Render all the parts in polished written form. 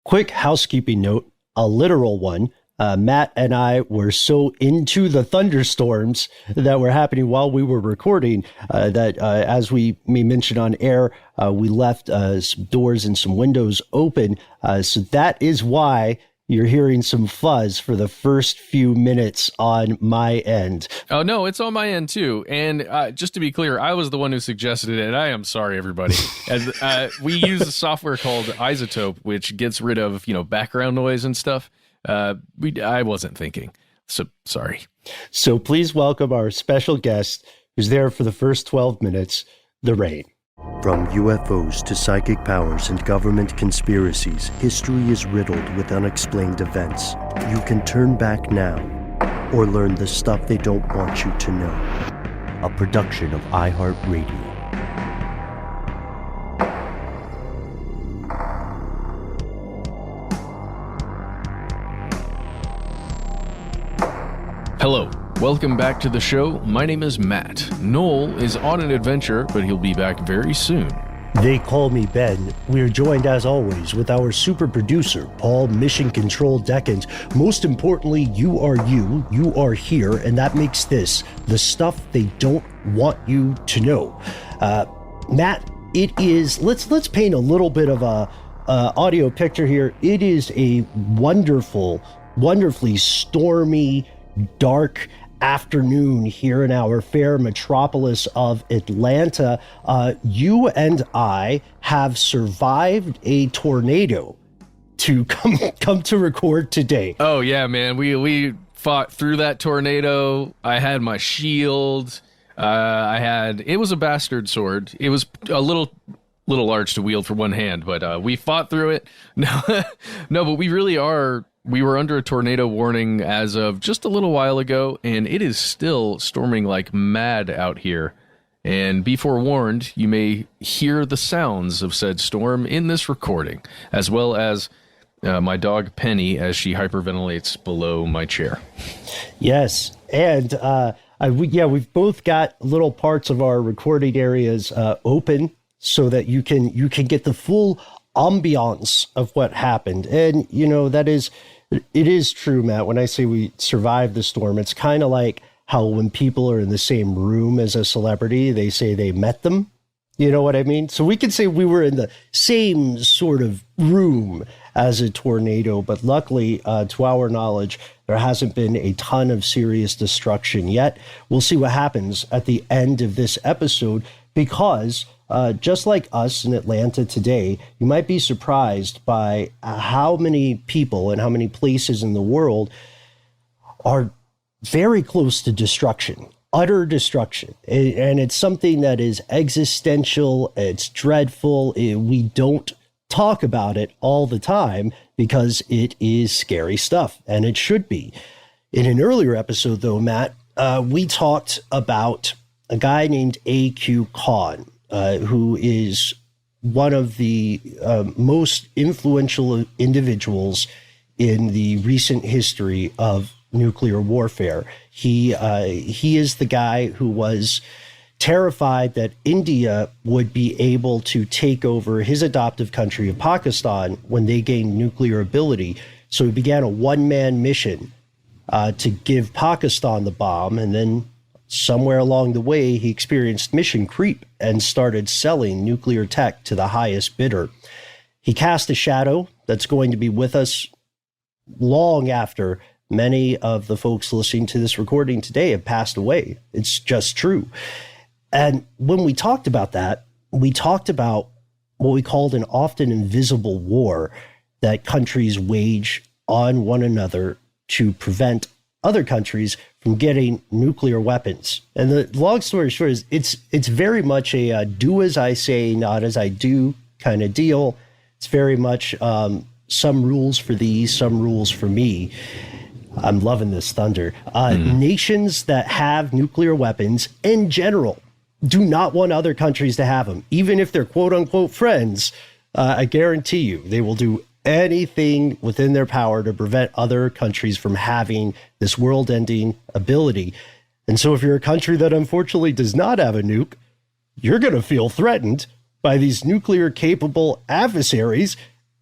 Quick housekeeping note, a literal one. Matt and I were so into the thunderstorms that were happening while we were recording that as we mentioned on air, we left some doors and some windows open. So that is why you're hearing some fuzz for the first few minutes on my end. Oh, no, it's on my end, too. And just to be clear, I was the one who suggested it, and I am sorry, everybody. And, we use a software called Isotope, which gets rid of, background noise and stuff. I wasn't thinking, so sorry. So please welcome our special guest who's there for the first 12 minutes, the Rain. From UFOs to psychic powers and government conspiracies, history is riddled with unexplained events. You can turn back now or learn the stuff they don't want you to know. A production of iHeartRadio. Hello, welcome back to the show. My name is Matt. Noel is on an adventure, but he'll be back very soon. They call me Ben. We're joined as always with our super producer, Paul Mission Control Deckens. Most importantly, you are here, and that makes this the stuff they don't want you to know. Matt, it is, let's paint a little bit of a audio picture here. It is a wonderfully stormy, dark afternoon here in our fair metropolis of Atlanta. You and I have survived a tornado to come to record today. Oh yeah, man. We fought through that tornado. I had my shield. It was a bastard sword. It was a little large to wield for one hand, but we fought through it. No, but we really are. We were under a tornado warning as of just a little while ago, and it is still storming like mad out here. And be forewarned, you may hear the sounds of said storm in this recording, as well as my dog Penny as she hyperventilates below my chair. Yes, and we've both got little parts of our recording areas open so that you can get the full ambiance of what happened. And it is true, Matt, when I say we survived the storm, it's kind of like how when people are in the same room as a celebrity, they say they met them. You know what I mean? So we could say we were in the same sort of room as a tornado, but luckily, to our knowledge, there hasn't been a ton of serious destruction yet. We'll see what happens at the end of this episode, because just like us in Atlanta today, you might be surprised by how many people and how many places in the world are very close to destruction, utter destruction. And it's something that is existential. It's dreadful. We don't talk about it all the time because it is scary stuff, and it should be. In an earlier episode, though, Matt, we talked about a guy named A.Q. Khan, who is one of the most influential individuals in the recent history of nuclear warfare. He is the guy who was terrified that India would be able to take over his adoptive country of Pakistan when they gained nuclear ability. So he began a one-man mission to give Pakistan the bomb, and then somewhere along the way, he experienced mission creep and started selling nuclear tech to the highest bidder. He cast a shadow that's going to be with us long after many of the folks listening to this recording today have passed away. It's just true. And when we talked about that, we talked about what we called an often invisible war that countries wage on one another to prevent other countries from getting nuclear weapons. And the long story short is it's very much a do as I say, not as I do kind of deal. It's very much some rules for thee, some rules for me. I'm loving this thunder. Nations that have nuclear weapons in general do not want other countries to have them. Even if they're quote unquote friends, I guarantee you they will do anything within their power to prevent other countries from having this world-ending ability. And so if you're a country that unfortunately does not have a nuke, you're going to feel threatened by these nuclear-capable adversaries,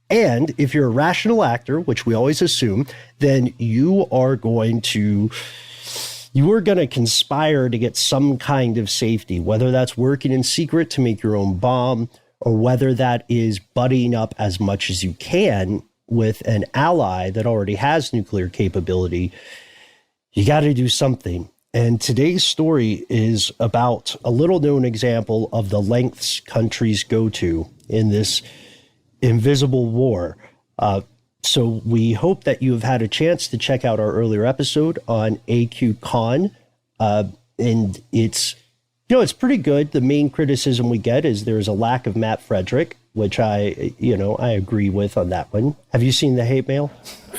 And if you're a rational actor, which we always assume, then you are going to conspire to get some kind of safety, whether that's working in secret to make your own bomb, or whether that is buddying up as much as you can with an ally that already has nuclear capability. You got to do something. And today's story is about a little known example of the lengths countries go to in this invisible war. So we hope that you have had a chance to check out our earlier episode on AQ Con. And it's pretty good. The main criticism we get is there's a lack of Matt Frederick, which I agree with on that one. Have you seen the hate mail?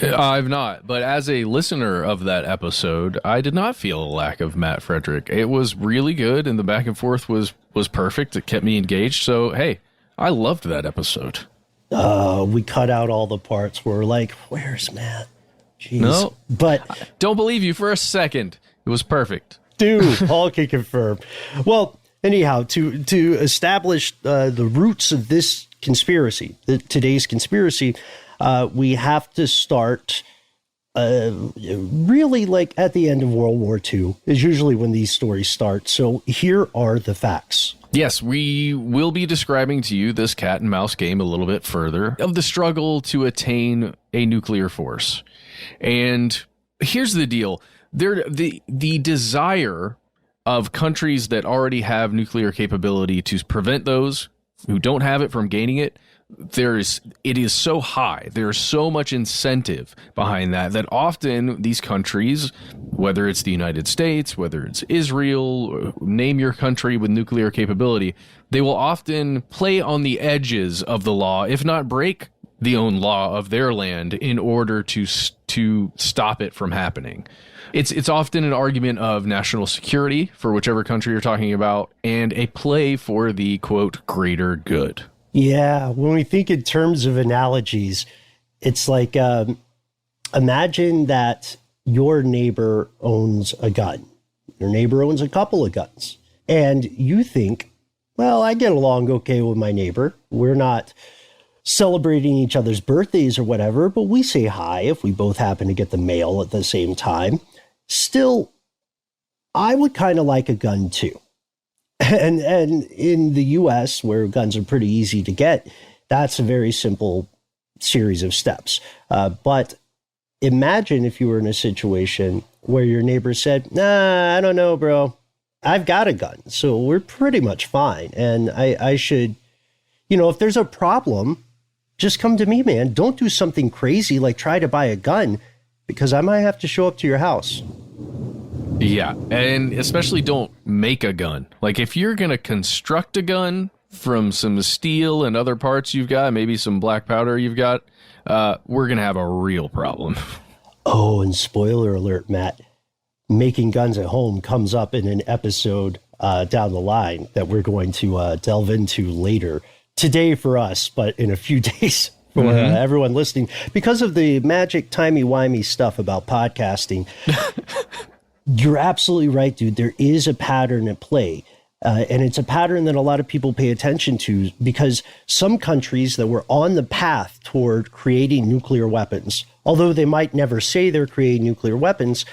I've not, but as a listener of that episode, I did not feel a lack of Matt Frederick. It was really good, and the back and forth was perfect. It kept me engaged. So, hey, I loved that episode. We cut out all the parts where we're like, where's Matt? Jeez. No, but I don't believe you for a second. It was perfect. Dude, Paul can confirm. Well, anyhow, to establish the roots of this conspiracy, today's conspiracy, we have to start really like at the end of World War II is usually when these stories start. So here are the facts. Yes, we will be describing to you this cat and mouse game a little bit further of the struggle to attain a nuclear force. And here's the deal. The desire of countries that already have nuclear capability to prevent those who don't have it from gaining it, it is so high. There's so much incentive behind that often these countries, whether it's the United States, whether it's Israel, name your country with nuclear capability, they will often play on the edges of the law, if not break the own law of their land in order to stop it from happening. It's often an argument of national security for whichever country you're talking about and a play for the, quote, greater good. Yeah, when we think in terms of analogies, it's like imagine that your neighbor owns a gun. Your neighbor owns a couple of guns. And you think, well, I get along okay with my neighbor. We're not celebrating each other's birthdays or whatever, but we say hi if we both happen to get the mail at the same time. Still, I would kind of like a gun too. And in the US, where guns are pretty easy to get, that's a very simple series of steps. But imagine if you were in a situation where your neighbor said, nah, I don't know, bro. I've got a gun, so we're pretty much fine. And I should, if there's a problem, just come to me, man. Don't do something crazy like try to buy a gun, because I might have to show up to your house. Yeah, and especially don't make a gun. Like if you're going to construct a gun from some steel and other parts you've got, maybe some black powder you've got, we're going to have a real problem. Oh, and spoiler alert, Matt, making guns at home comes up in an episode down the line that we're going to delve into later. Today for us, but in a few days for everyone listening. Because of the magic timey-wimey stuff about podcasting, you're absolutely right, dude. There is a pattern at play. And it's a pattern that a lot of people pay attention to because some countries that were on the path toward creating nuclear weapons, although they might never say they're creating nuclear weapons,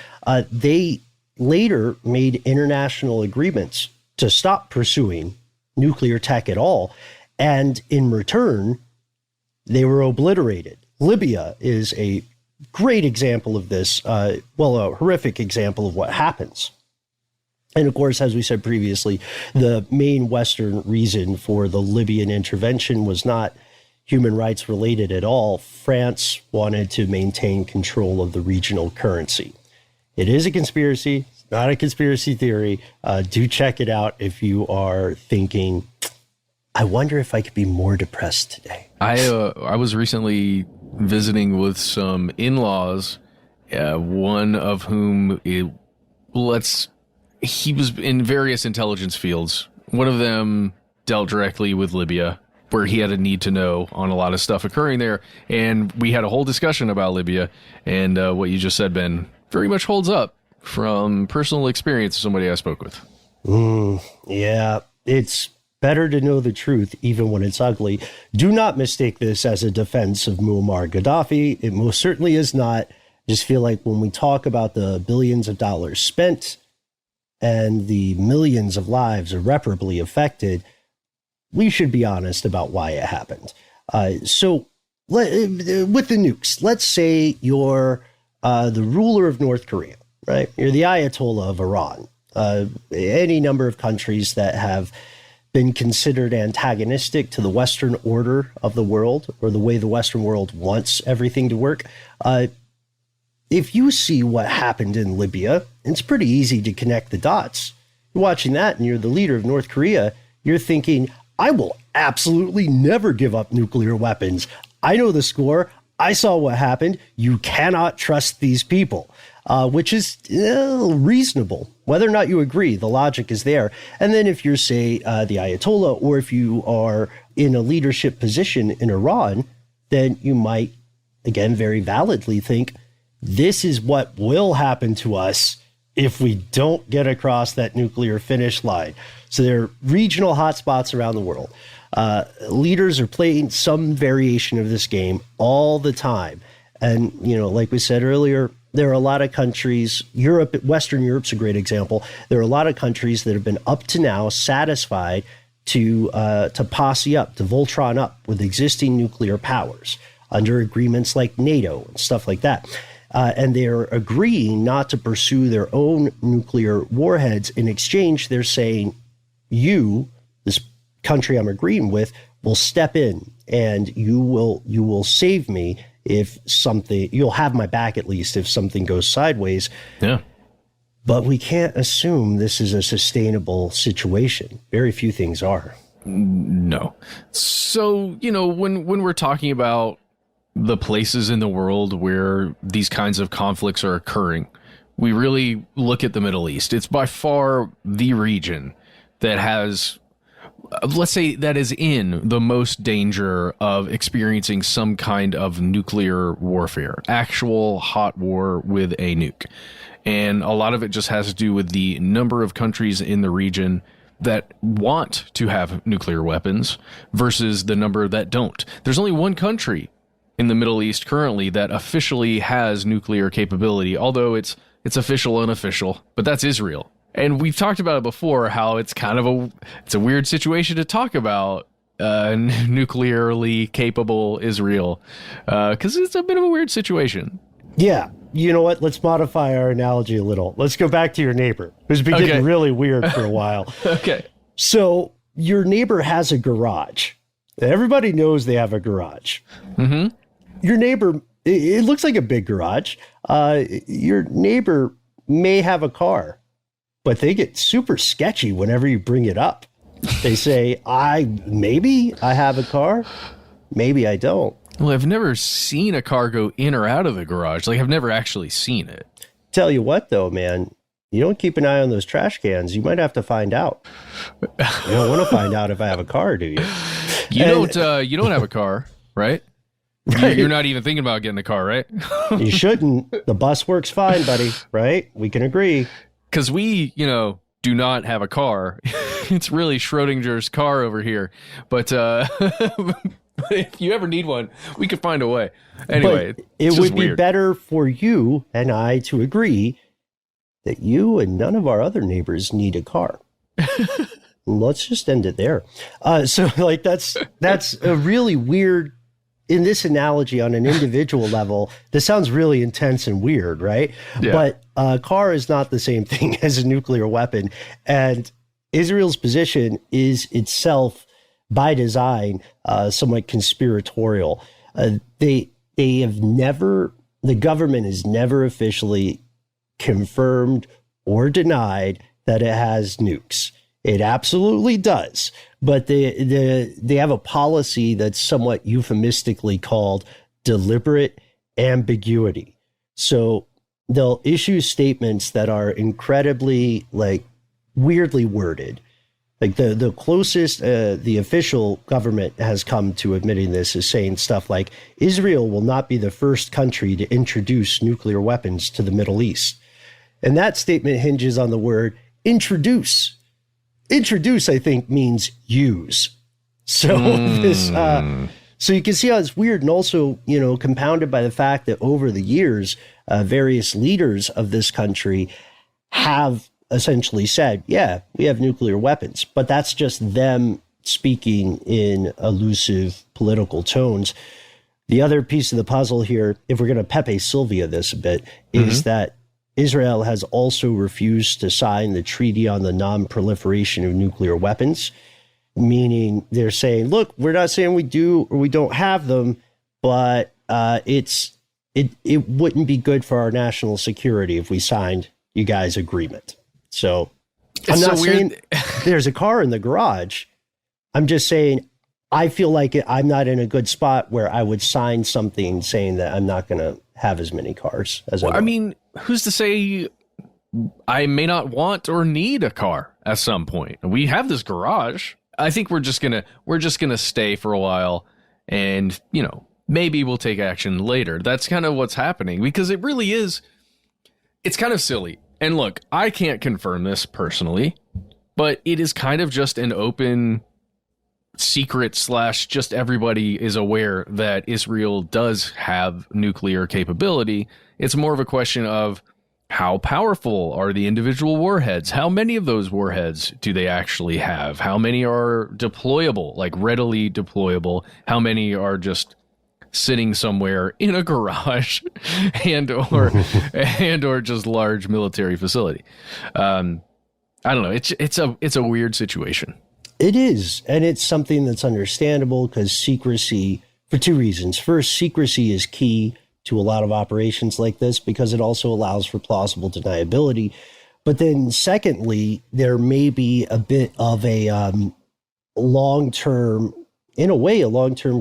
they later made international agreements to stop pursuing nuclear tech at all. And in return, they were obliterated. Libya is a great example of this, a horrific example of what happens. And of course, as we said previously, the main Western reason for the Libyan intervention was not human rights related at all. France wanted to maintain control of the regional currency. It is a conspiracy. It's not a conspiracy theory. Do check it out if you are thinking, I wonder if I could be more depressed today. I was recently visiting with some in-laws, one of whom he was in various intelligence fields. One of them dealt directly with Libya, where he had a need to know on a lot of stuff occurring there. And we had a whole discussion about Libya. And what you just said, Ben, very much holds up from personal experience of somebody I spoke with. Yeah, it's Better to know the truth, even when it's ugly. Do not mistake this as a defense of Muammar Gaddafi. It most certainly is not. I just feel like when we talk about the billions of dollars spent and the millions of lives irreparably affected, we should be honest about why it happened. So with the nukes, let's say you're the ruler of North Korea, right? You're the Ayatollah of Iran. Any number of countries that have been considered antagonistic to the Western order of the world, or the way the Western world wants everything to work. If you see what happened in Libya, it's pretty easy to connect the dots. You're watching that and you're the leader of North Korea. You're thinking, I will absolutely never give up nuclear weapons. I know the score. I saw what happened. You cannot trust these people, which is reasonable. Whether or not you agree, the logic is there. And then if you're, say, the Ayatollah, or if you are in a leadership position in Iran, then you might, again, very validly think, this is what will happen to us if we don't get across that nuclear finish line. So there are regional hotspots around the world. Leaders are playing some variation of this game all the time. And, like we said earlier, there are a lot of countries, Western Europe's a great example. There are a lot of countries that have been up to now satisfied to posse up, to Voltron up with existing nuclear powers under agreements like NATO and stuff like that. And they're agreeing not to pursue their own nuclear warheads. In exchange, they're saying, you, this country I'm agreeing with, will step in and you will save me if something, you'll have my back at least if something goes sideways. Yeah. But we can't assume this is a sustainable situation. Very few things are. No. So, when we're talking about the places in the world where these kinds of conflicts are occurring, we really look at the Middle East. It's by far the region that has, let's say, that is in the most danger of experiencing some kind of nuclear warfare, actual hot war with a nuke. And a lot of it just has to do with the number of countries in the region that want to have nuclear weapons versus the number that don't. There's only one country in the Middle East currently that officially has nuclear capability, although it's official unofficial, but that's Israel. And we've talked about it before, how it's kind of a weird situation to talk about nuclearly capable Israel, because it's a bit of a weird situation. Yeah. You know what? Let's modify our analogy a little. Let's go back to your neighbor, who's been getting really weird for a while. Okay. So your neighbor has a garage. Everybody knows they have a garage. Mm-hmm. Your neighbor, it looks like a big garage. Your neighbor may have a car, but they get super sketchy whenever you bring it up. They say, maybe I have a car, maybe I don't. Well, I've never seen a car go in or out of the garage. Like, I've never actually seen it. Tell you what, though, man, you don't keep an eye on those trash cans. You might have to find out. You don't want to find out if I have a car, do you? You don't have a car, right? Right. You're not even thinking about getting a car, right? You shouldn't. The bus works fine, buddy, right? We can agree. Because we, do not have a car. It's really Schrodinger's car over here. But if you ever need one, we could find a way. Anyway, but it would be better for you and I to agree that you and none of our other neighbors need a car. Let's just end it there. So that's a really weird, in this analogy on an individual level, this sounds really intense and weird, right? Yeah. But a car is not the same thing as a nuclear weapon. And Israel's position is itself, by design, somewhat conspiratorial. The government has never officially confirmed or denied that it has nukes. It absolutely does. But they have a policy that's somewhat euphemistically called deliberate ambiguity. So they'll issue statements that are incredibly, weirdly worded. Like the closest the official government has come to admitting this is saying stuff like, Israel will not be the first country to introduce nuclear weapons to the Middle East. And that statement hinges on the word introduce. introduce, I think, means use. So so you can see how it's weird, and also, compounded by the fact that over the years, various leaders of this country have essentially said, yeah, we have nuclear weapons, but that's just them speaking in elusive political tones. The other piece of the puzzle here, if we're going to Pepe Sylvia this a bit, is that Israel has also refused to sign the Treaty on the Non-Proliferation of Nuclear Weapons, meaning they're saying, look, we're not saying we do or we don't have them, but it wouldn't be good for our national security if we signed you guys' agreement. So I'm not saying there's a car in the garage. I'm just saying I feel like I'm not in a good spot where I would sign something saying that I'm not going to have as many cars as I mean, who's to say I may not want or need a car at some point? We have this garage. I think we're just gonna stay for a while, and maybe we'll take action later. That's kind of what's happening, because it really is. It's kind of silly. And look, I can't confirm this personally, but it is kind of just an open secret / just everybody is aware that Israel does have nuclear capability. It's more of a question of how powerful are the individual warheads? How many of those warheads do they actually have? How many are deployable, like readily deployable? How many are just sitting somewhere in a garage or just large military facility? I don't know. It's a weird situation. It is. And it's something that's understandable because secrecy, for two reasons. First, secrecy is key to a lot of operations like this because it also allows for plausible deniability. But then secondly, there may be a bit of a long-term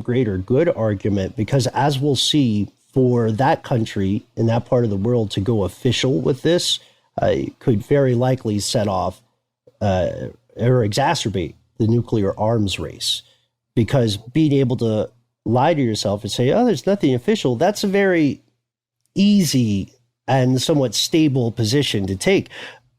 greater good argument, because as we'll see, for that country in that part of the world to go official with this could very likely set off or exacerbate the nuclear arms race, because being able to lie to yourself and say, oh, there's nothing official, that's a very easy and somewhat stable position to take.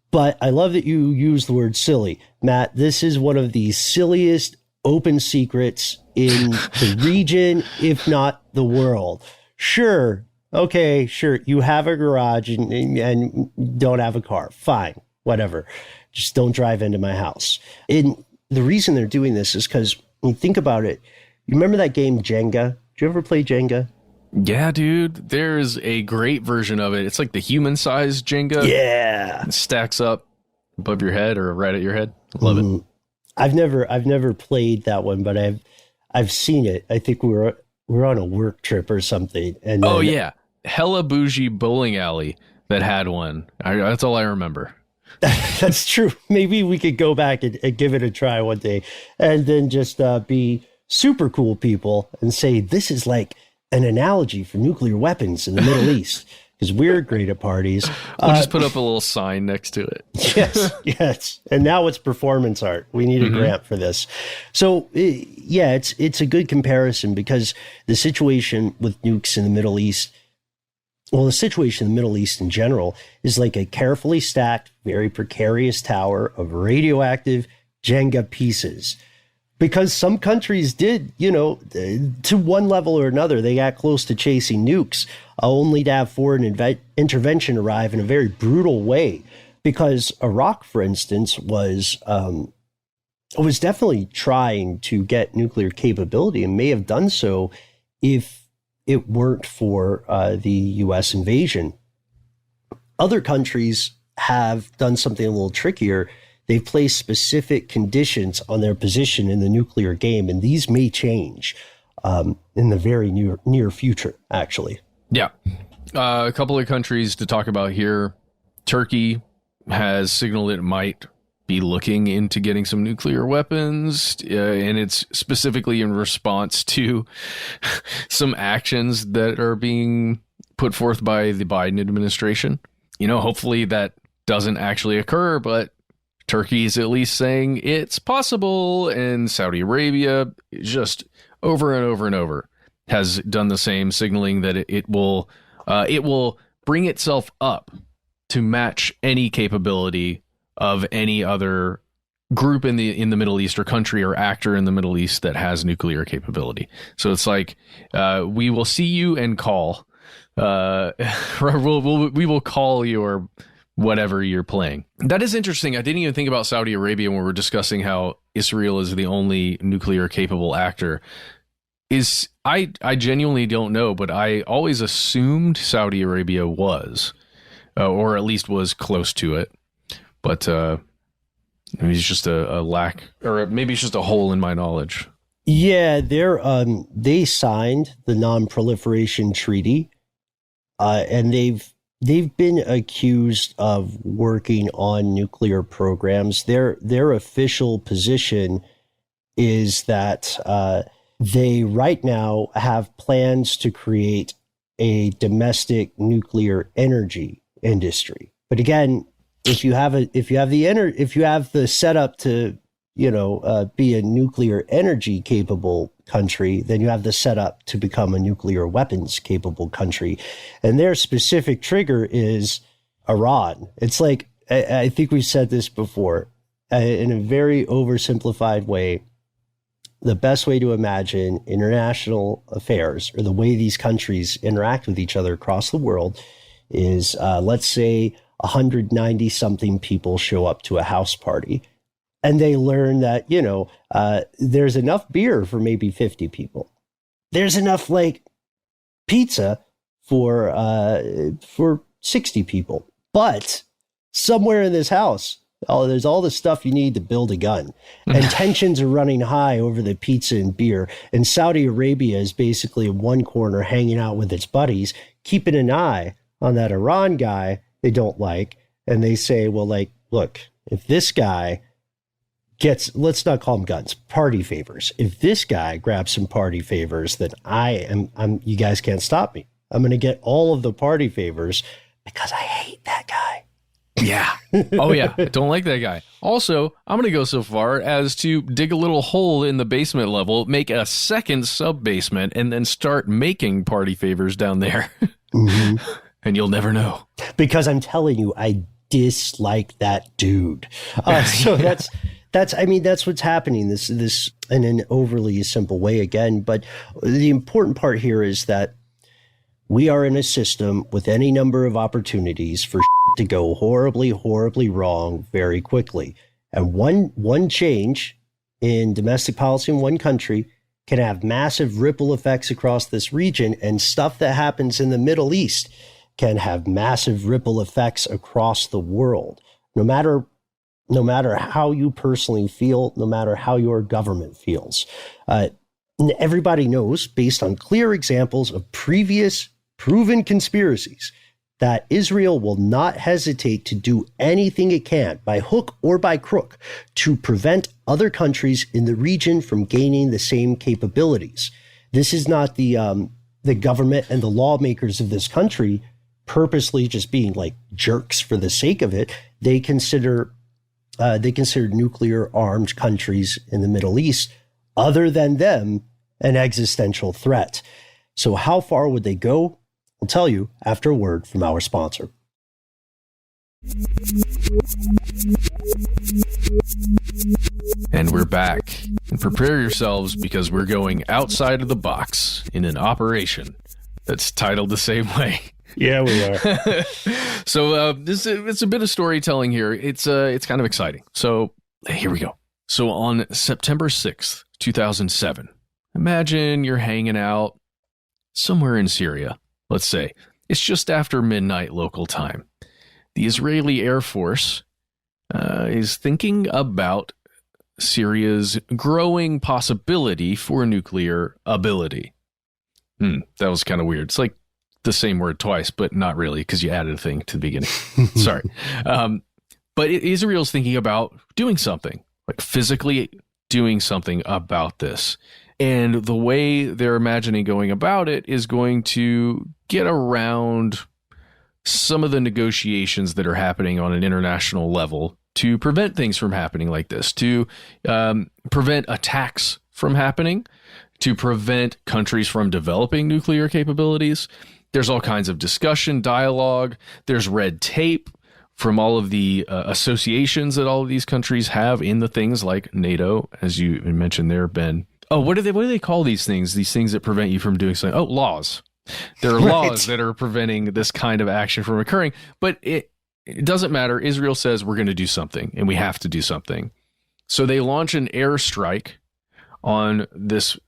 But I love that you use the word silly. Matt, this is one of the silliest open secrets in the region, if not the world. Sure. Okay, sure. You have a garage and don't have a car. Fine. Whatever. Just don't drive into my house. And the reason they're doing this is because when you think about it, you remember that game Jenga? Did you ever play Jenga? Yeah, dude. There's a great version of it. It's like the human-sized Jenga. Yeah. It stacks up above your head or right at your head. Love it. I've never played that one, but I've seen it. I think we were on a work trip or something. And then, yeah. Hella bougie bowling alley that had one. That's all I remember. That's true. Maybe we could go back and give it a try one day, and then just be super cool people and say this is like an analogy for nuclear weapons in the Middle East, because we're great at parties. We'll just put up a little sign next to it. Yes. And now it's performance art. We need a grant for this. So yeah, it's a good comparison, because the situation with nukes in the Middle East, well, the situation in the Middle East in general is like a carefully stacked, very precarious tower of radioactive Jenga pieces. Because some countries did, to one level or another, they got close to chasing nukes, only to have foreign intervention arrive in a very brutal way. Because Iraq, for instance, was definitely trying to get nuclear capability, and may have done so if it weren't for the U.S. invasion. Other countries have done something a little trickier. They've placed specific conditions on their position in the nuclear game, and these may change in the very near future, actually. Yeah. A couple of countries to talk about here. Turkey has signaled it might be looking into getting some nuclear weapons, and it's specifically in response to some actions that are being put forth by the Biden administration. Hopefully that doesn't actually occur, but Turkey is at least saying it's possible, and Saudi Arabia just over and over and over has done the same, signaling that it will bring itself up to match any capability of any other group in the Middle East, or country or actor in the Middle East that has nuclear capability. So it's like, we will see you and call. We will call your whatever you're playing. That is interesting. I didn't even think about Saudi Arabia when we were discussing how Israel is the only nuclear capable actor. I genuinely don't know, but I always assumed Saudi Arabia was, or at least was close to it. But maybe it's just a lack, or maybe it's just a hole in my knowledge. Yeah, they signed the Non-Proliferation Treaty, and they've been accused of working on nuclear programs. Their official position is that they right now have plans to create a domestic nuclear energy industry. But again, if you have the setup to be a nuclear energy capable country, then you have the setup to become a nuclear weapons capable country. And their specific trigger is Iran. It's like, I think we've said this before, in a very oversimplified way. The best way to imagine international affairs, or the way these countries interact with each other across the world, is let's say 190 something people show up to a house party. And they learn that, there's enough beer for maybe 50 people. There's enough pizza for 60 people. But somewhere in this house, there's all the stuff you need to build a gun. And tensions are running high over the pizza and beer. And Saudi Arabia is basically in one corner hanging out with its buddies, keeping an eye on that Iran guy they don't like. And they say, well, look, if this guy let's not call them guns, party favors. If this guy grabs some party favors, then you guys can't stop me. I'm going to get all of the party favors because I hate that guy. Yeah. Oh, yeah. I don't like that guy. Also, I'm going to go so far as to dig a little hole in the basement level, make a second sub basement, and then start making party favors down there. Mm-hmm. And you'll never know. Because I'm telling you, I dislike that dude. So that's what's happening. This in an overly simple way again. But the important part here is that we are in a system with any number of opportunities for to go horribly, horribly wrong very quickly. And one change in domestic policy in one country can have massive ripple effects across this region, and stuff that happens in the Middle East can have massive ripple effects across the world. No matter how you personally feel, no matter how your government feels. Everybody knows, based on clear examples of previous proven conspiracies, that Israel will not hesitate to do anything it can, by hook or by crook, to prevent other countries in the region from gaining the same capabilities. This is not the government and the lawmakers of this country purposely just being jerks for the sake of it. They consider nuclear armed countries in the Middle East, other than them, an existential threat. So how far would they go? I'll tell you after a word from our sponsor. And we're back. And prepare yourselves, because we're going outside of the box in an operation that's titled the same way. Yeah, we are. So it's a bit of storytelling here. It's kind of exciting. So here we go. So on September 6th, 2007, imagine you're hanging out somewhere in Syria. Let's say it's just after midnight local time. The Israeli Air Force is thinking about Syria's growing possibility for nuclear ability. That was kind of weird. It's like the same word twice, but not really, because you added a thing to the beginning. Sorry. But Israel's thinking about doing something, physically doing something about this. And the way they're imagining going about it is going to get around some of the negotiations that are happening on an international level to prevent things from happening like this, to prevent attacks from happening, to prevent countries from developing nuclear capabilities. There's all kinds of discussion, dialogue. There's red tape from all of the associations that all of these countries have in the things like NATO, as you mentioned there, Ben. Oh, what do they call these things? These things that prevent you from doing something? Oh, laws. There are laws that are preventing this kind of action from occurring, but it doesn't matter. Israel says we're going to do something, and we have to do something. So they launch an airstrike on this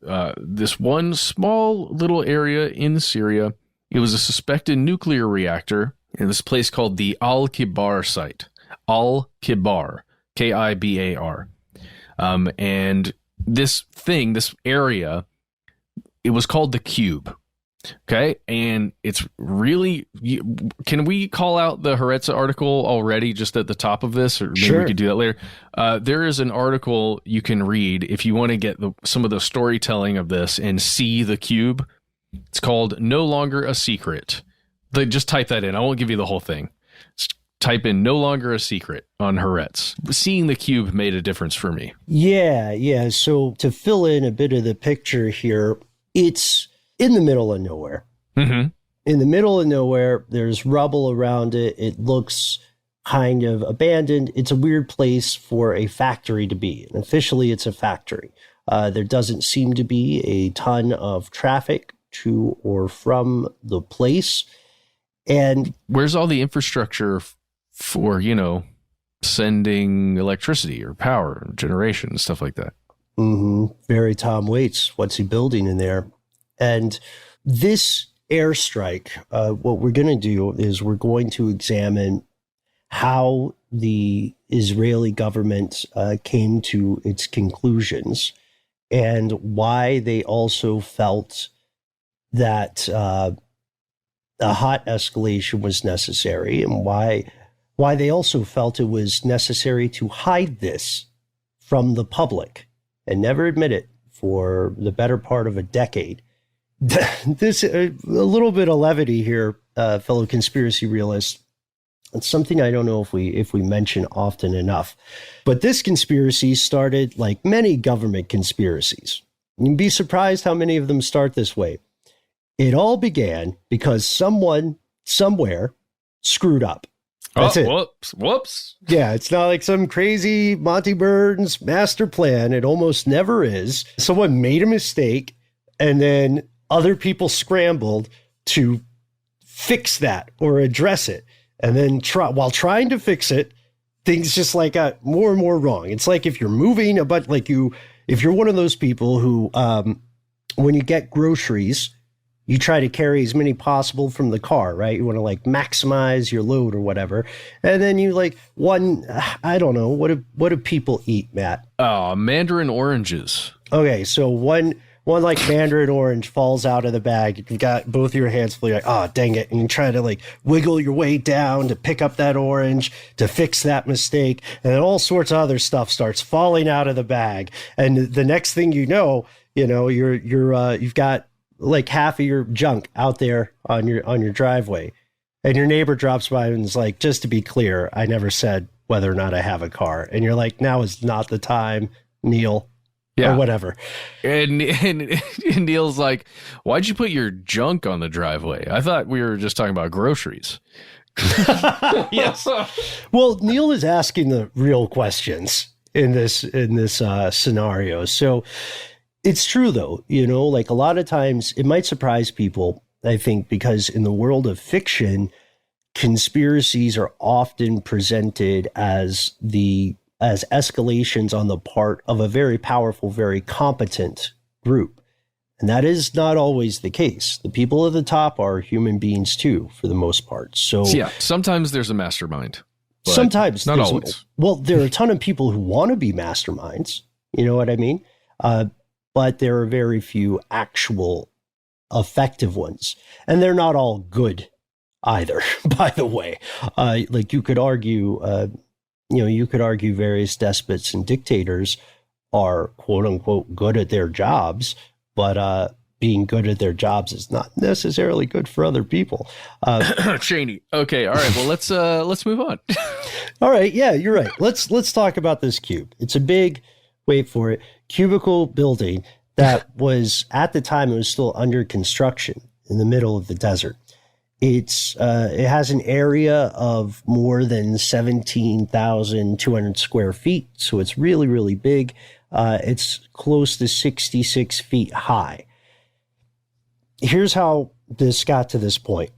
one small little area in Syria. It was a suspected nuclear reactor in this place called the Al-Kibar site. Al-Kibar, Kibar. And this area, it was called the Cube. Okay, and it's really, can we call out the Haaretz article already just at the top of this, or maybe we could do that later? There is an article you can read if you want to get some of the storytelling of this and see the cube. It's called No Longer a Secret. Just type that in. I won't give you the whole thing. Just type in No Longer a Secret on Haaretz. Seeing the cube made a difference for me. Yeah. So to fill in a bit of the picture here, it's in the middle of nowhere. Mm-hmm. In the middle of nowhere, there's rubble around it. It looks kind of abandoned. It's a weird place for a factory to be. And officially, it's a factory. There doesn't seem to be a ton of traffic to or from the place. And where's all the infrastructure for, sending electricity or power, generation, and stuff like that? Mm-hmm. Very Tom Waits. What's he building in there? And this airstrike, what we're going to do is we're going to examine how the Israeli government came to its conclusions and why they also felt that a hot escalation was necessary, and why they also felt it was necessary to hide this from the public and never admit it for the better part of a decade. This a little bit of levity here, fellow conspiracy realists. It's something I don't know if we mention often enough, but this conspiracy started like many government conspiracies. You'd be surprised how many of them start this way. It all began because someone somewhere screwed up. That's it. Whoops. Yeah, it's not like some crazy Monty Burns master plan. It almost never is. Someone made a mistake, and then other people scrambled to fix that or address it. And then while trying to fix it, things just like got more and more wrong. It's like if you're moving if you're one of those people who, when you get groceries, you try to carry as many possible from the car, right? You want to like maximize your load or whatever. And then you I don't know, what do people eat, Matt? Mandarin oranges. Okay. So one like mandarin orange falls out of the bag. You've got both your hands full. You're like, oh, dang it. And you try to like wiggle your way down to pick up that orange, to fix that mistake. And then all sorts of other stuff starts falling out of the bag. And the next thing you've got like half of your junk out there on your driveway. And your neighbor drops by and is like, just to be clear, I never said whether or not I have a car. And you're like, now is not the time, Neil. Yeah. Or whatever. And Neil's like, why'd you put your junk on the driveway? I thought we were just talking about groceries. Yes. Well, Neil is asking the real questions in this scenario. So it's true, though, like a lot of times it might surprise people, I think, because in the world of fiction, conspiracies are often presented as escalations on the part of a very powerful, very competent group. And that is not always the case. The people at the top are human beings too, for the most part. So yeah, sometimes there's a mastermind. Sometimes. Not always. Well, there are a ton of people who want to be masterminds. You know what I mean? But there are very few actual effective ones. And they're not all good either, by the way. Like you could argue various despots and dictators are quote unquote good at their jobs, but being good at their jobs is not necessarily good for other people. Cheney. Okay. All right. Well, let's move on. All right. Yeah, you're right. Let's talk about this cube. It's a big, wait for it, cubicle building that was at the time, it was still under construction in the middle of the desert. It has an area of more than 17,200 square feet, so it's really, really big. It's close to 66 feet high. Here's how this got to this point.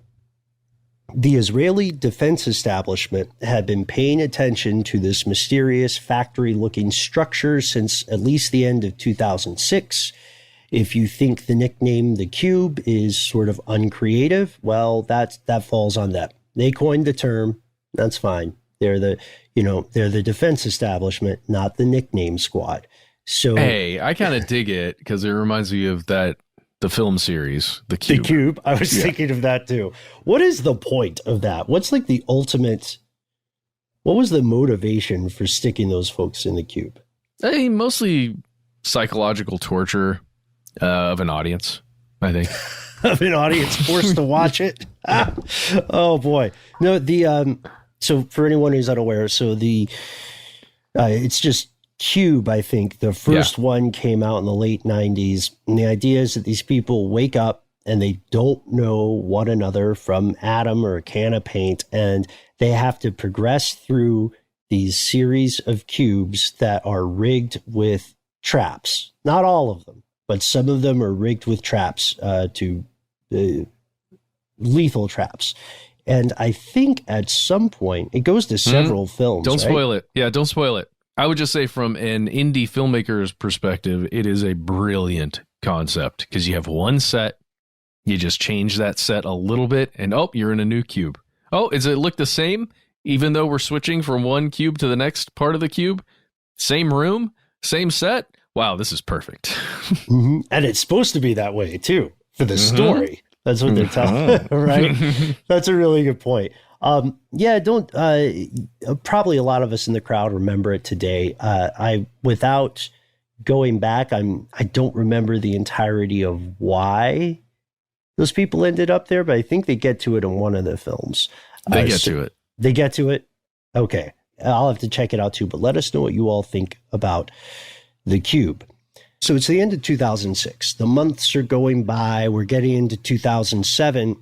The Israeli defense establishment had been paying attention to this mysterious factory-looking structure since at least the end of 2006. If you think the nickname the Cube is sort of uncreative, well, that falls on them. They coined the term. That's fine. They're the defense establishment, not the nickname squad. So hey, I kind of dig it because it reminds me of the film series, The Cube. The Cube. I was thinking of that too. What is the point of that? What's like the ultimate? What was the motivation for sticking those folks in the Cube? Hey, mostly psychological torture of an audience, I think. Of an audience forced to watch it. Oh boy. No, so for anyone who's unaware, so it's just Cube, I think. The first one came out in the late 90s. And the idea is that these people wake up and they don't know one another from Adam or a can of paint. And they have to progress through these series of cubes that are rigged with traps. Not all of them, but some of them are rigged with traps, lethal traps. And I think at some point, it goes to several films. Don't spoil it. Yeah, don't spoil it. I would just say from an indie filmmaker's perspective, it is a brilliant concept because you have one set, you just change that set a little bit, and you're in a new cube. Oh, does it look the same? Even though we're switching from one cube to the next part of the cube? Same room? Same set? Wow, this is perfect. Mm-hmm. And it's supposed to be that way, too, for the story. That's what they're telling, right? That's a really good point. Probably a lot of us in the crowd remember it today. Without going back, I don't remember the entirety of why those people ended up there, but I think they get to it in one of the films. They get to it. They get to it? Okay. I'll have to check it out too, but let us know what you all think about the Cube. So it's the end of 2006. The months are going by. We're getting into 2007.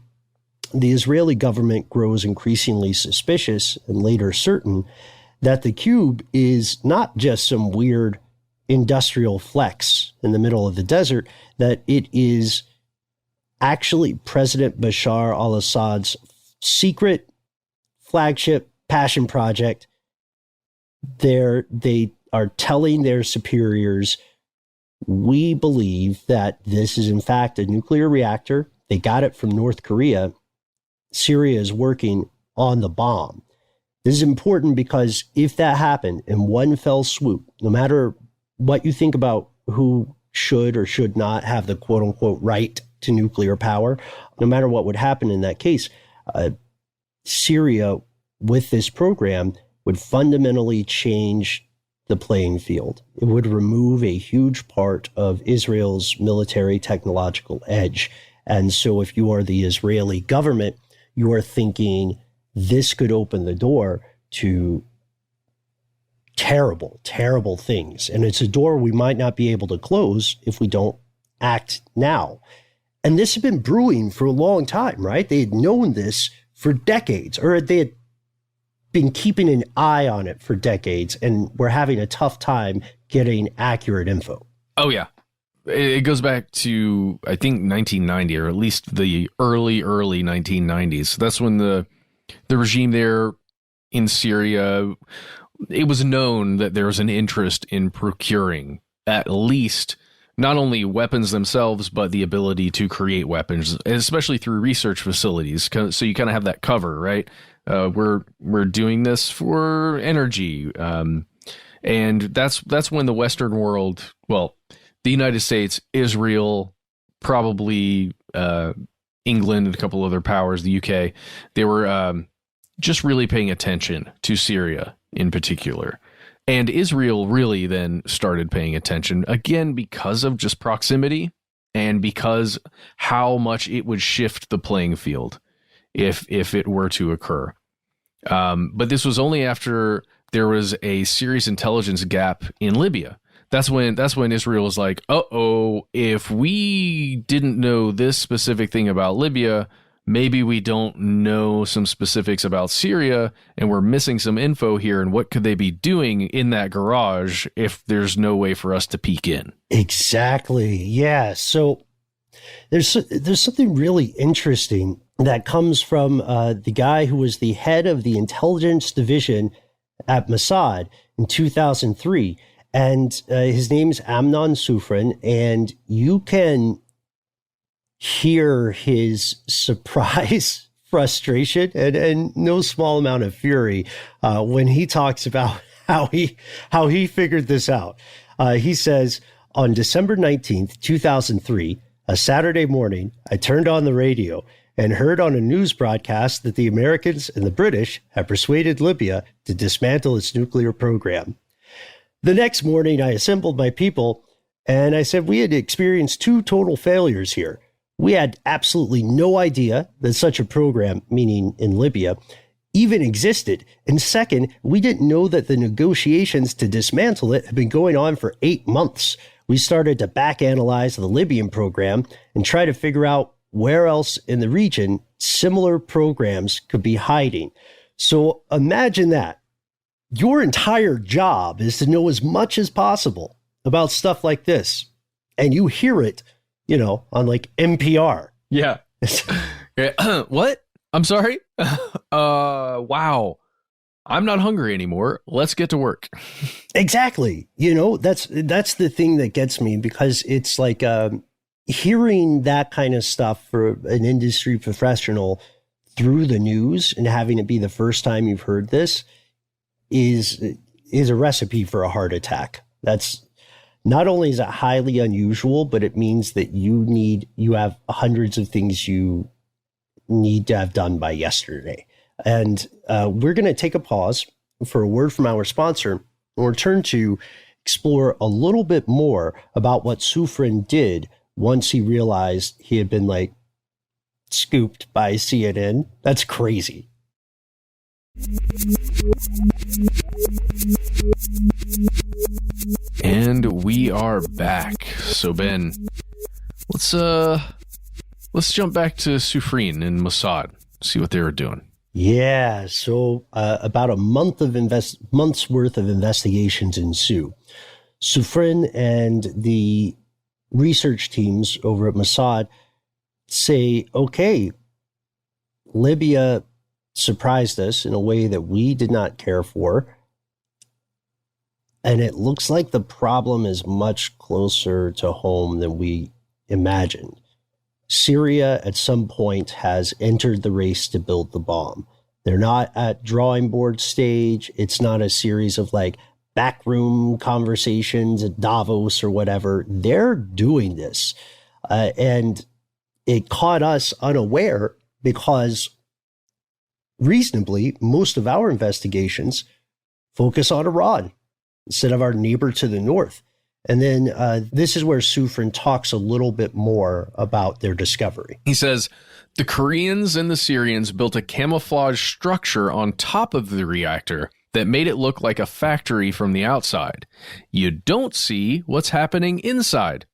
The Israeli government grows increasingly suspicious and later certain that the Cube is not just some weird industrial flex in the middle of the desert, that it is actually President Bashar al-Assad's secret flagship passion project. They are telling their superiors, we believe that this is in fact a nuclear reactor. They got it from North Korea. Syria is working on the bomb. This is important because if that happened in one fell swoop, no matter what you think about who should or should not have the quote unquote right to nuclear power, no matter what would happen in that case, Syria with this program would fundamentally change the playing field. It would remove a huge part of Israel's military technological edge. And so if you are the Israeli government, you are thinking this could open the door to terrible, terrible things. And it's a door we might not be able to close if we don't act now. And this had been brewing for a long time, right? They had known this for decades, or they had been keeping an eye on it for decades, and we're having a tough time getting accurate info. Oh, yeah. It goes back to, I think, 1990, or at least the early 1990s. That's when the regime there in Syria, it was known that there was an interest in procuring at least not only weapons themselves, but the ability to create weapons, especially through research facilities. So you kind of have that cover, right? We're doing this for energy. And that's when the Western world, well, the United States, Israel, probably England and a couple other powers, the UK, they were just really paying attention to Syria in particular. And Israel really then started paying attention, again, because of just proximity and because how much it would shift the playing field if it were to occur. But this was only after there was a serious intelligence gap in Libya. That's when Israel was like, if we didn't know this specific thing about Libya, maybe we don't know some specifics about Syria and we're missing some info here. And what could they be doing in that garage if there's no way for us to peek in? Exactly. Yeah. So there's something really interesting that comes from the guy who was the head of the intelligence division at Mossad in 2003. And his name's Amnon Sufrin. And you can hear his surprise, frustration, and no small amount of fury when he talks about how he figured this out. He says, on December 19th, 2003, a Saturday morning, I turned on the radio and heard on a news broadcast that the Americans and the British had persuaded Libya to dismantle its nuclear program. The next morning, I assembled my people and I said we had experienced 2 total failures here. We had absolutely no idea that such a program, meaning in Libya, even existed. And second, we didn't know that the negotiations to dismantle it had been going on for 8 months. We started to back analyze the Libyan program and try to figure out where else in the region similar programs could be hiding. So imagine that. Your entire job is to know as much as possible about stuff like this. And you hear it, on like NPR. Yeah. What? I'm sorry? Wow. I'm not hungry anymore. Let's get to work. Exactly. That's the thing that gets me, because it's like hearing that kind of stuff for an industry professional through the news and having it be the first time you've heard this is a recipe for a heart attack. That's not only is it highly unusual, but it means that you have hundreds of things you need to have done by yesterday. And we're going to take a pause for a word from our sponsor and return to explore a little bit more about what Sufrin did once he realized he had been scooped by CNN. That's crazy. And we are back. So Ben, let's jump back to Sufrin and Mossad, see what they were doing. Yeah, so about a month's worth of investigations ensue. Sufrin and the research teams over at Mossad say, okay, Libya surprised us in a way that we did not care for. And it looks like the problem is much closer to home than we imagined. Syria at some point has entered the race to build the bomb. They're not at drawing board stage. It's not a series of backroom conversations at Davos or whatever. They're doing this. And it caught us unaware because reasonably, most of our investigations focus on Iran instead of our neighbor to the north. And then this is where Sufrin talks a little bit more about their discovery. He says, the Koreans and the Syrians built a camouflage structure on top of the reactor that made it look like a factory from the outside. You don't see what's happening inside.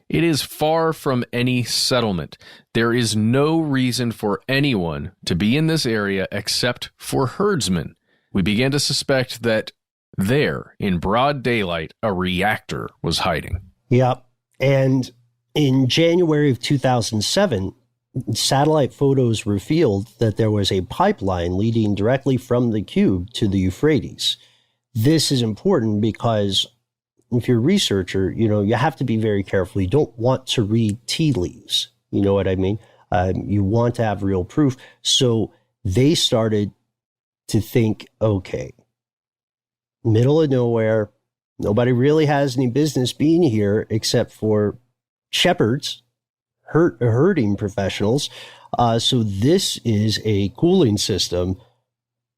It is far from any settlement. There is no reason for anyone to be in this area except for herdsmen. We began to suspect that there, in broad daylight, a reactor was hiding. Yep. And in January of 2007, satellite photos revealed that there was a pipeline leading directly from the cube to the Euphrates. This is important because if you're a researcher, you have to be very careful. You don't want to read tea leaves. You know what I mean? You want to have real proof. So they started to think, okay, middle of nowhere, nobody really has any business being here except for shepherds, herding professionals. So this is a cooling system,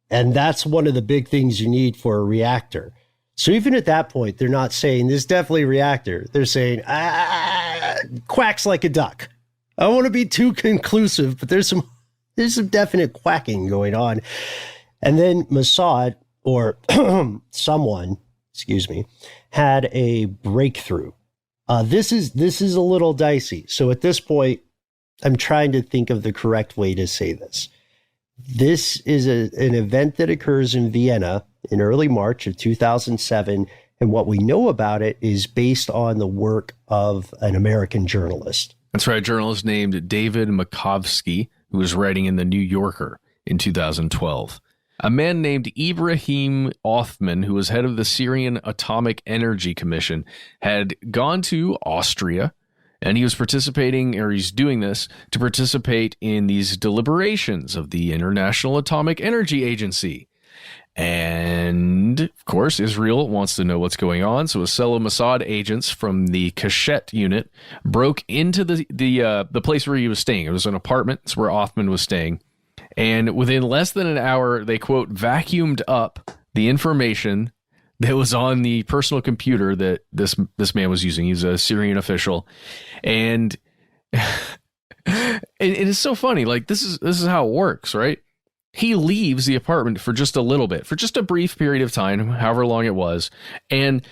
and that's one of the big things you need for a reactor. So even at that point, they're not saying this is definitely a reactor. They're saying, quacks like a duck. I don't want to be too conclusive, but there's some definite quacking going on. And then Mossad, or someone, had a breakthrough. This is a little dicey. So at this point, I'm trying to think of the correct way to say this. This is an event that occurs in Vienna in early March of 2007. And what we know about it is based on the work of an American journalist. That's right. A journalist named David Makovsky, who was writing in the New Yorker in 2012. A man named Ibrahim Othman, who was head of the Syrian Atomic Energy Commission, had gone to Austria, and he was participating, or he's doing this, to participate in these deliberations of the International Atomic Energy Agency. And, of course, Israel wants to know what's going on, so a cell of Mossad agents from the Kashet unit broke into the place where he was staying. It was an apartment. It's where Othman was staying. And within less than an hour, they, quote, vacuumed up the information that was on the personal computer that this man was using. He's a Syrian official. And it's so funny. Like, this is how it works, right? He leaves the apartment for just a little bit, for just a brief period of time, however long it was. And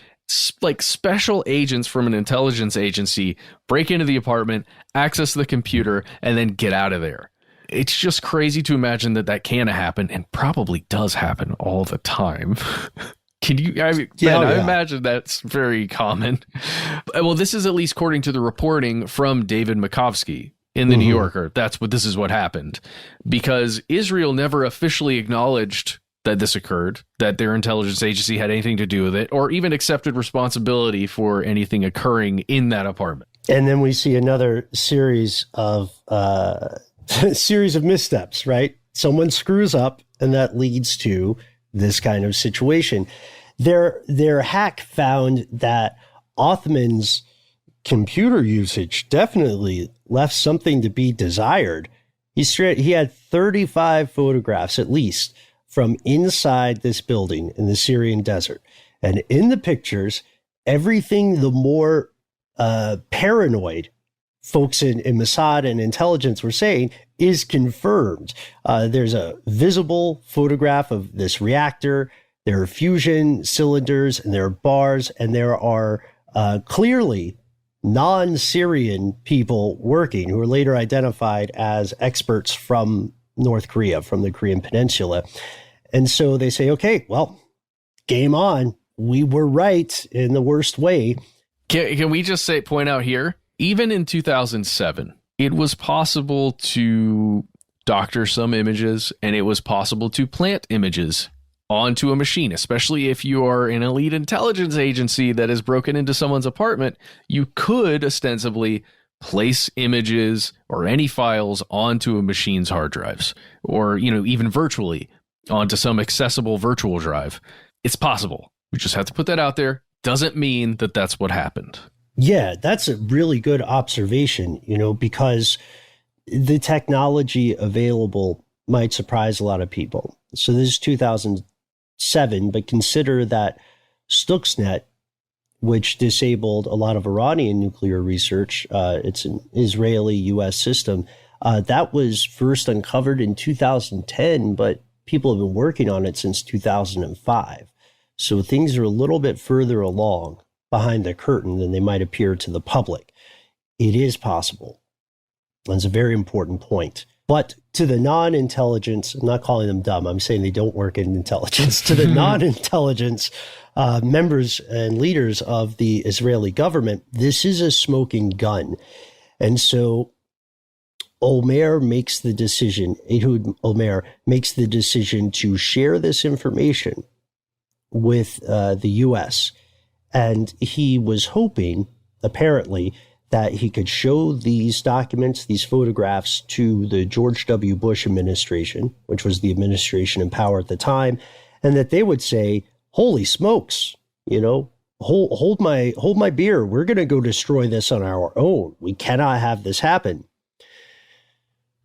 like special agents from an intelligence agency break into the apartment, access the computer, and then get out of there. It's just crazy to imagine that can happen, and probably does happen all the time. Can you? I imagine that's very common. Well, this is at least according to the reporting from David Makovsky in the New Yorker. This is what happened, because Israel never officially acknowledged that this occurred, that their intelligence agency had anything to do with it, or even accepted responsibility for anything occurring in that apartment. And then we see another series of missteps, right? Someone screws up, and that leads to this kind of situation. Their hack found that Othman's computer usage definitely left something to be desired. He had 35 photographs at least from inside this building in the Syrian desert. And in the pictures, everything the more paranoid folks in Mossad and intelligence were saying is confirmed. There's a visible photograph of this reactor. There are fusion cylinders, and there are bars, and there are clearly non-Syrian people working who were later identified as experts from North Korea, from the Korean Peninsula. And so they say, okay, well, game on. We were right in the worst way. Can we just point out here, even in 2007, it was possible to doctor some images, and it was possible to plant images onto a machine, especially if you are an elite intelligence agency that has broken into someone's apartment. You could ostensibly place images or any files onto a machine's hard drives, or, even virtually onto some accessible virtual drive. It's possible. We just have to put that out there. Doesn't mean that that's what happened. Yeah, that's a really good observation, because the technology available might surprise a lot of people. So this is 2007, but consider that Stuxnet, which disabled a lot of Iranian nuclear research, it's an Israeli-U.S. system, that was first uncovered in 2010, but people have been working on it since 2005. So things are a little bit further along behind the curtain than they might appear to the public. It is possible. That's a very important point. But to the non-intelligence, I'm not calling them dumb, I'm saying they don't work in intelligence. To the non-intelligence members and leaders of the Israeli government, this is a smoking gun. And so Ehud makes the decision to share this information with the U.S., and he was hoping, apparently, that he could show these documents, these photographs, to the George W. Bush administration, which was the administration in power at the time, and that they would say, holy smokes, hold my beer. We're going to go destroy this on our own. We cannot have this happen.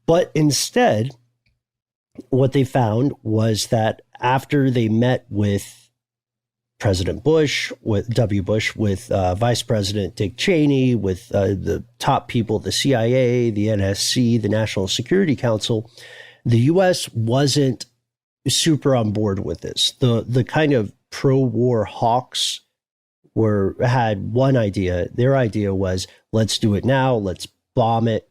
But instead, what they found was that after they met with President Bush, with W. Bush, with Vice President Dick Cheney, with the top people, the CIA, the NSC, the National Security Council, the U.S. wasn't super on board with this. The kind of pro-war hawks had one idea. Their idea was, let's do it now. Let's bomb it.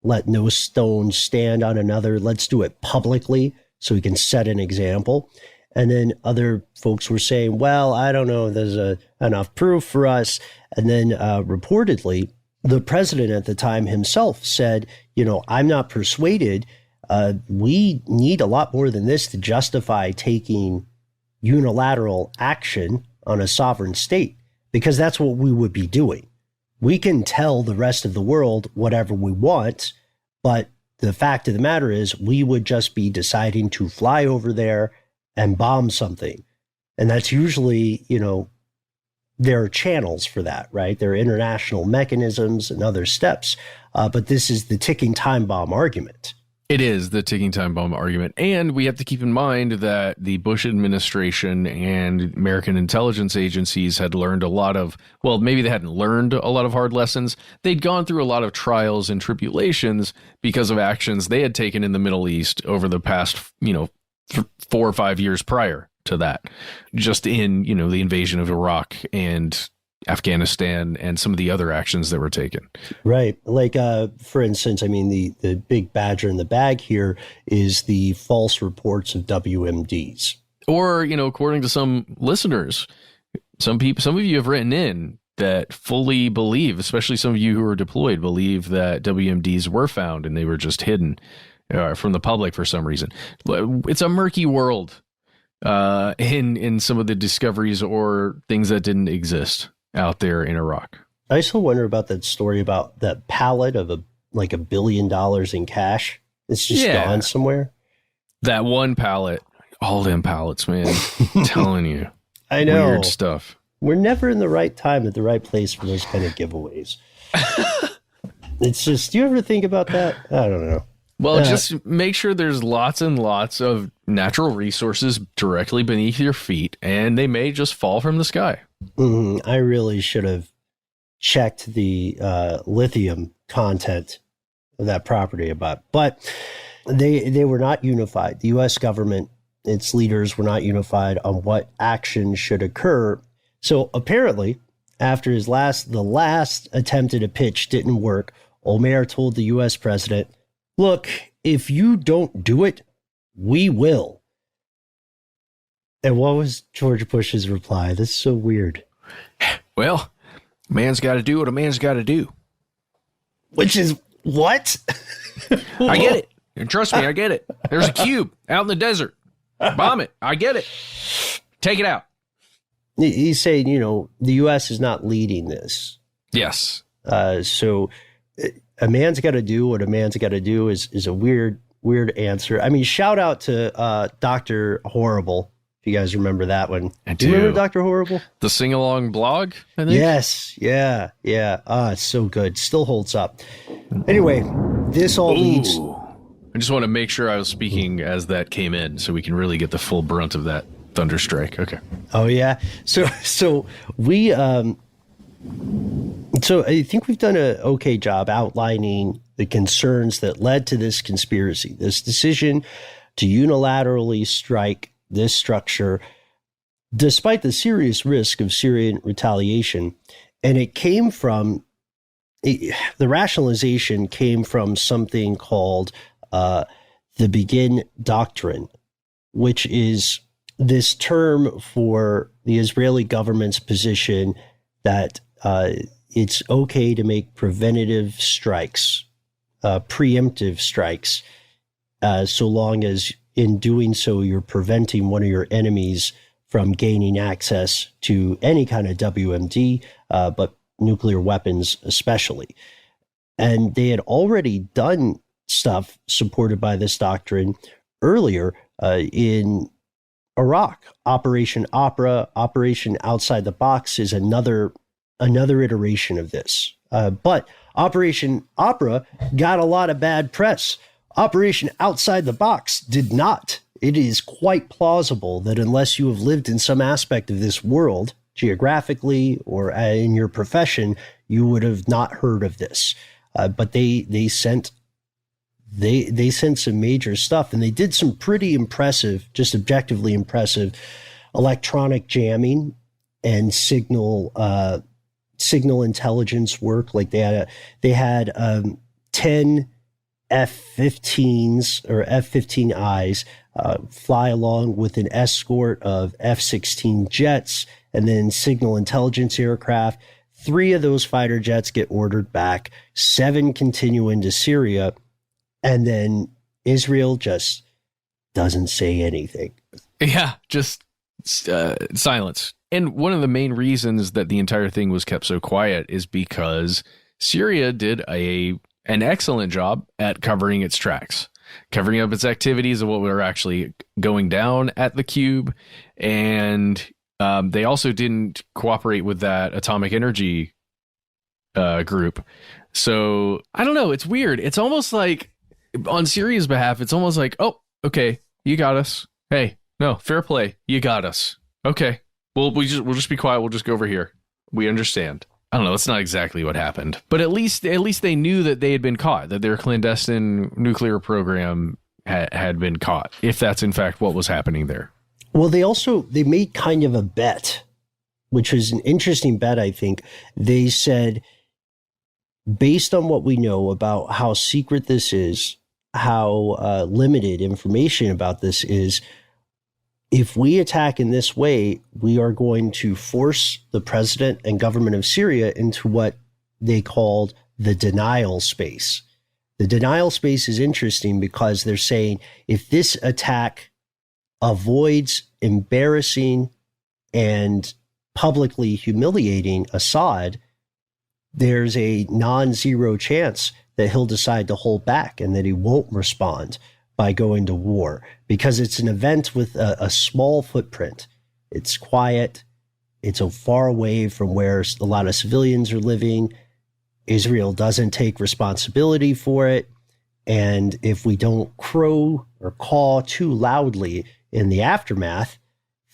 let no stone stand on another. Let's do it publicly so we can set an example. And then other folks were saying, well, I don't know, there's enough proof for us. And then reportedly, the president at the time himself said, I'm not persuaded. We need a lot more than this to justify taking unilateral action on a sovereign state, because that's what we would be doing. We can tell the rest of the world whatever we want, but the fact of the matter is we would just be deciding to fly over there and bomb something. And that's usually, there are channels for that, right? There are international mechanisms and other steps. But this is the ticking time bomb argument. It is the ticking time bomb argument. And we have to keep in mind that the Bush administration and American intelligence agencies had learned a lot of, well, maybe they hadn't learned a lot of hard lessons. They'd gone through a lot of trials and tribulations because of actions they had taken in the Middle East over the past, 4 or 5 years prior to that, just in, the invasion of Iraq and Afghanistan and some of the other actions that were taken. Right. Like, for instance, the big badger in the bag here is the false reports of WMDs. Or, according to some listeners, some of you have written in that fully believe, especially some of you who are deployed, believe that WMDs were found and they were just hidden from the public for some reason. It's a murky world in some of the discoveries or things that didn't exist out there in Iraq. I still wonder about that story about that pallet of $1 billion in cash. It's just gone somewhere. That one pallet, all them pallets, man. I'm telling you. I know. Weird stuff. We're never in the right time at the right place for those kind of giveaways. It's just, do you ever think about that? I don't know. Well, just make sure there's lots and lots of natural resources directly beneath your feet, and they may just fall from the sky. I really should have checked the lithium content of that property but they were not unified. The U.S. government, its leaders were not unified on what action should occur. So apparently, after the last attempt at a pitch didn't work, Omer told the U.S. president, look, if you don't do it, we will. And what was George Bush's reply? This is so weird. Well, a man's got to do what a man's got to do. Which is what? I get it. And trust me, I get it. There's a cube out in the desert. Bomb it. I get it. Take it out. He's saying, the U.S. is not leading this. Yes. So a man's got to do what a man's got to do is a weird answer. Shout out to Dr. Horrible. If you guys remember that one. Do you remember Dr. Horrible? The sing-along blog, I think? Yes. Yeah. It's so good. Still holds up. Anyway, this all leads... I just want to make sure I was speaking as that came in so we can really get the full brunt of that thunderstrike. Okay. Oh, yeah. So we... So I think we've done an okay job outlining the concerns that led to this conspiracy, this decision to unilaterally strike this structure, despite the serious risk of Syrian retaliation. And it came from, the rationalization came from something called the Begin Doctrine, which is this term for the Israeli government's position that it's okay to make preventative strikes, preemptive strikes, so long as in doing so you're preventing one of your enemies from gaining access to any kind of WMD, but nuclear weapons especially. And they had already done stuff supported by this doctrine earlier in Iraq. Operation Opera, Operation Outside the Box is another iteration of this. But Operation Opera got a lot of bad press. Operation Outside the Box did not. It is quite plausible that unless you have lived in some aspect of this world, geographically or in your profession, you would have not heard of this. But they sent some major stuff, and they did some pretty impressive, just objectively impressive, electronic jamming and signal intelligence work. Like they had 10 F-15s or F-15Is fly along with an escort of F-16 jets and then signal intelligence aircraft. 3 of those fighter jets get ordered back. 7 continue into Syria. And then Israel just doesn't say anything. Yeah, just silence. And one of the main reasons that the entire thing was kept so quiet is because Syria did an excellent job at covering its tracks, covering up its activities of what were actually going down at the cube. And they also didn't cooperate with that atomic energy group. So I don't know. It's weird. It's almost like on Syria's behalf, it's almost like, oh, okay, you got us. Hey, no, fair play. You got us. Okay. We'll just be quiet. We'll just go over here. We understand. I don't know. That's not exactly what happened, but at least they knew that they had been caught, that their clandestine nuclear program had been caught, if that's in fact what was happening there. Well, they made kind of a bet, which was an interesting bet, I think. They said, based on what we know about how secret this is, how limited information about this is, if we attack in this way, we are going to force the president and government of Syria into what they called the denial space. The denial space is interesting because they're saying if this attack avoids embarrassing and publicly humiliating Assad, there's a non-zero chance that he'll decide to hold back and that he won't respond by going to war, because it's an event with a small footprint. It's quiet. It's so far away from where a lot of civilians are living. Israel doesn't take responsibility for it. And if we don't crow or caw too loudly in the aftermath,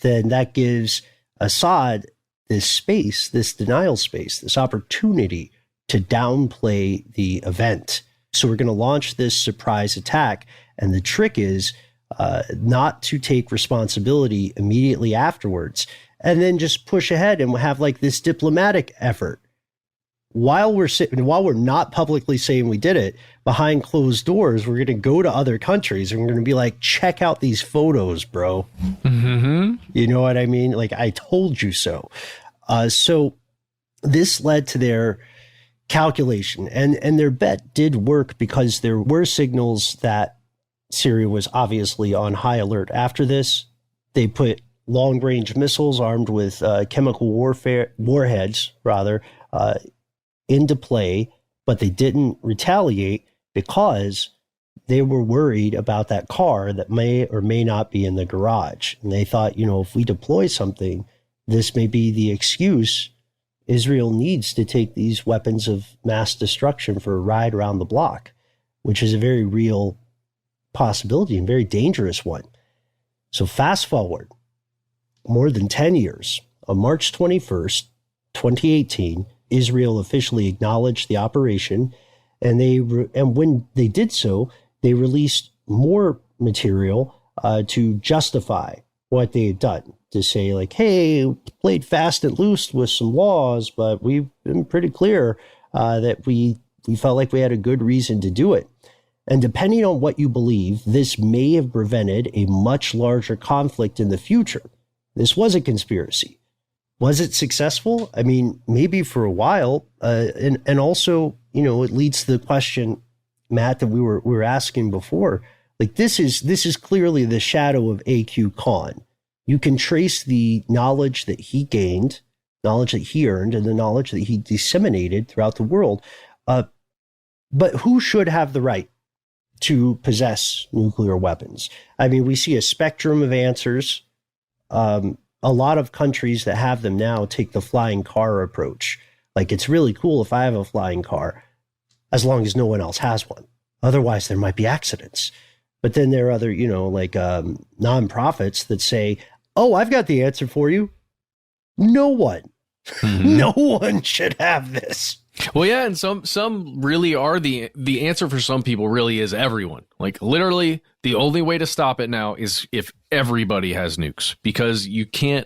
then that gives Assad this space, this denial space, this opportunity to downplay the event. So we're going to launch this surprise attack. And the trick is not to take responsibility immediately afterwards and then just push ahead and have like this diplomatic effort. While we're not publicly saying we did it, behind closed doors, we're going to go to other countries and we're going to be like, check out these photos, bro. Mm-hmm. You know what I mean? Like, I told you so. So this led to their calculation, and their bet did work because there were signals that Syria was obviously on high alert after this. They put long-range missiles armed with chemical warheads into play, but they didn't retaliate because they were worried about that car that may or may not be in the garage. And they thought, if we deploy something, this may be the excuse Israel needs to take these weapons of mass destruction for a ride around the block, which is a very real possibility and very dangerous one. So fast forward more than 10 years, on March 21st, 2018, Israel officially acknowledged the operation, and when they did so, they released more material to justify what they had done, to say like, hey, we played fast and loose with some laws, but we've been pretty clear that we felt like we had a good reason to do it. And depending on what you believe, this may have prevented a much larger conflict in the future. This was a conspiracy. Was it successful? I mean, maybe for a while. And also, it leads to the question, Matt, that we were asking before. Like, this is clearly the shadow of A.Q. Khan. You can trace the knowledge that he gained, knowledge that he earned, and the knowledge that he disseminated throughout the world. But who should have the right to possess nuclear weapons? I mean, we see a spectrum of answers. A lot of countries that have them now take the flying car approach. Like, it's really cool if I have a flying car, as long as no one else has one. Otherwise, there might be accidents. But then there are other, nonprofits that say, oh, I've got the answer for you. No one. Mm-hmm. No one should have this. Well, yeah, and some really are the answer for some people really is everyone. Like, literally, the only way to stop it now is if everybody has nukes, because you can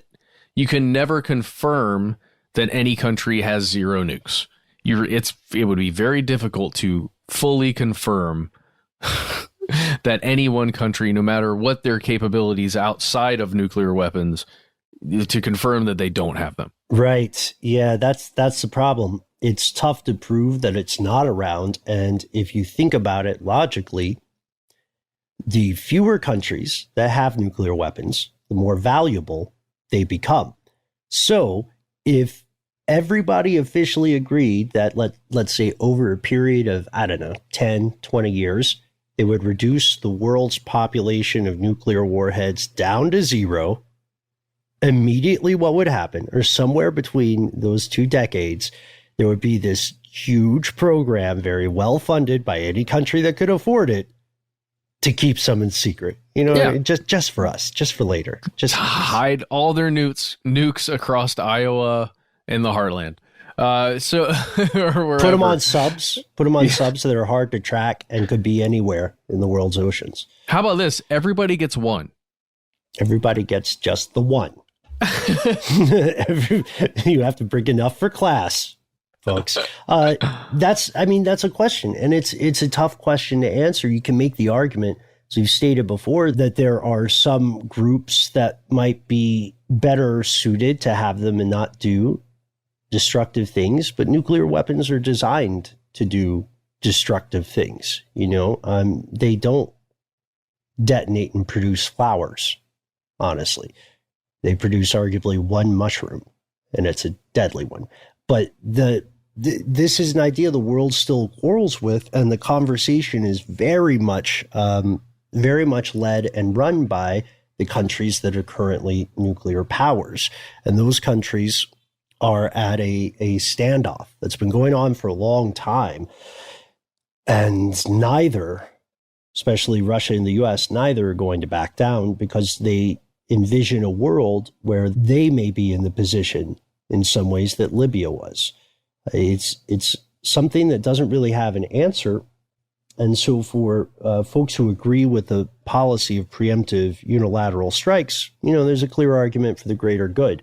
never confirm that any country has zero nukes. It would be very difficult to fully confirm that any one country, no matter what their capabilities outside of nuclear weapons, to confirm that they don't have them. Right. Yeah, that's the problem. It's tough to prove that it's not around. And if you think about it logically, the fewer countries that have nuclear weapons, the more valuable they become. So if everybody officially agreed that, let's say over a period of, 10, 20 years, they would reduce the world's population of nuclear warheads down to zero, immediately what would happen, or somewhere between those 2 decades, there would be this huge program, very well funded by any country that could afford it, to keep some in secret. Just for us, just for later. Just hide all their nukes across Iowa and the heartland. Or put them on subs. Put them on subs that are hard to track and could be anywhere in the world's oceans. How about this? Everybody gets one. Everybody gets just the one. You have to bring enough for class, folks. That's a question, and it's a tough question to answer. You can make the argument, as you've stated before, that there are some groups that might be better suited to have them and not do destructive things, but nuclear weapons are designed to do destructive things. They don't detonate and produce flowers, honestly. They produce arguably one mushroom, and it's a deadly one. But this is an idea the world still quarrels with, and the conversation is very much led and run by the countries that are currently nuclear powers. And those countries are at a standoff that's been going on for a long time. And neither, especially Russia and the US, neither are going to back down, because they envision a world where they may be in the position in some ways that Libya was. It's something that doesn't really have an answer. And so for folks who agree with the policy of preemptive unilateral strikes, there's a clear argument for the greater good.